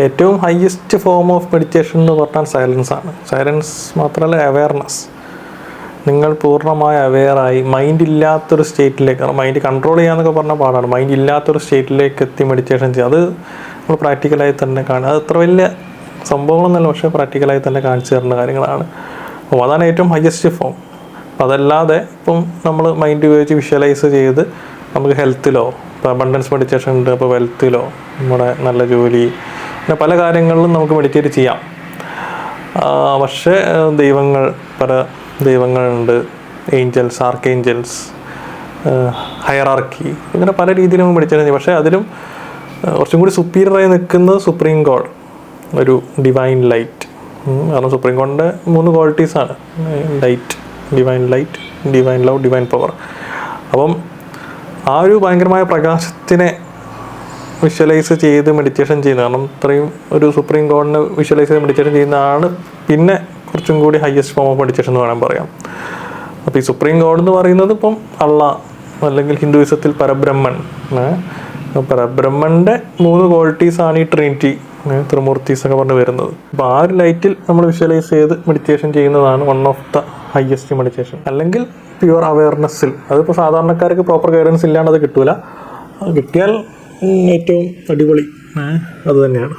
ഏറ്റവും highest form of meditation എന്ന് പറഞ്ഞാൽ സൈലൻസ് ആണ്. സൈലൻസ് മാത്രമല്ല, അവെയർനെസ്. നിങ്ങൾ പൂർണ്ണമായി അവെയറായി മൈൻഡ് ഇല്ലാത്തൊരു സ്റ്റേറ്റിലേക്ക്, മൈൻഡ് കൺട്രോൾ ചെയ്യാന്നൊക്കെ പറഞ്ഞാൽ പാടാണ്, മൈൻഡ് ഇല്ലാത്തൊരു സ്റ്റേറ്റിലേക്ക് എത്തി മെഡിറ്റേഷൻ ചെയ്യുക. അത് നമ്മൾ പ്രാക്ടിക്കലായി തന്നെ കാണുക. അത് അത്ര വലിയ സംഭവങ്ങളൊന്നുമല്ല, പക്ഷേ പ്രാക്ടിക്കലായി തന്നെ കാണിച്ചു തരുന്ന കാര്യങ്ങളാണ്. അപ്പോൾ അതാണ് ഏറ്റവും ഹയസ്റ്റ് ഫോം. അപ്പോൾ അതല്ലാതെ ഇപ്പം നമ്മൾ മൈൻഡ് ഉപയോഗിച്ച് വിഷ്വലൈസ് ചെയ്ത് നമുക്ക് ഹെൽത്തിലോ, ഇപ്പോൾ അബണ്ടൻസ് മെഡിറ്റേഷൻ ഉണ്ട്, അപ്പോൾ വെൽത്തിലോ, നമ്മുടെ നല്ല ജോലി, പിന്നെ പല കാര്യങ്ങളിലും നമുക്ക് മെഡിറ്റേറ്റ് ചെയ്യാം. പക്ഷേ ദൈവങ്ങൾ, പല ദൈവങ്ങളുണ്ട്, ഏഞ്ചൽസ്, ആർക്ക് ഏഞ്ചൽസ്, ഹയറാർക്കി, ഇങ്ങനെ പല രീതിയിലും മെഡിറ്റേഷൻ ചെയ്യും. പക്ഷേ അതിലും കുറച്ചും കൂടി സുപ്പീരിയറായി നിൽക്കുന്നത് സുപ്രീം ഗോഡ്, ഒരു ഡിവൈൻ ലൈറ്റ്. കാരണം സുപ്രീം ഗോഡിൻ്റെ 3 ക്വാളിറ്റീസാണ്: light, divine light, divine love, divine power. അപ്പം ആ ഒരു ഭയങ്കരമായ പ്രകാശത്തിനെ വിഷ്വലൈസ് ചെയ്ത് മെഡിറ്റേഷൻ ചെയ്യുന്നത്, കാരണം ഇത്രയും ഒരു സുപ്രീം ഗോഡിനെ വിഷ്വലൈസ് ചെയ്ത് മെഡിറ്റേഷൻ ചെയ്യുന്നതാണ് പിന്നെ കുറച്ചും കൂടി ഹയസ്റ്റ് ഫോം ഓഫ് മെഡിറ്റേഷൻ എന്ന് വേണം പറയാം. അപ്പോൾ ഈ സുപ്രീം ഗോഡ് എന്ന് പറയുന്നത് ഇപ്പം അള്ളാഹ്, അല്ലെങ്കിൽ ഹിന്ദുയിസത്തിൽ പരബ്രഹ്മൻ. പരബ്രഹ്മൻ്റെ 3 ക്വാളിറ്റീസാണ് ഈ ട്രിനിറ്റി, ത്രിമൂർത്തീസ് ഒക്കെ പറഞ്ഞ് വരുന്നത്. അപ്പോൾ ആ ഒരു ലൈറ്റിൽ നമ്മൾ വിഷ്വലൈസ് ചെയ്ത് മെഡിറ്റേഷൻ ചെയ്യുന്നതാണ് one of the highest meditation. അല്ലെങ്കിൽ പ്യുവർ അവെയർനെസ്സിൽ, അതിപ്പോൾ സാധാരണക്കാർക്ക് പ്രോപ്പർ ഗൈഡൻസ് ഇല്ലാണ്ട് അത് കിട്ടൂല. കിട്ടിയാൽ ഏറ്റവും അടിപൊളി അത് തന്നെയാണ്.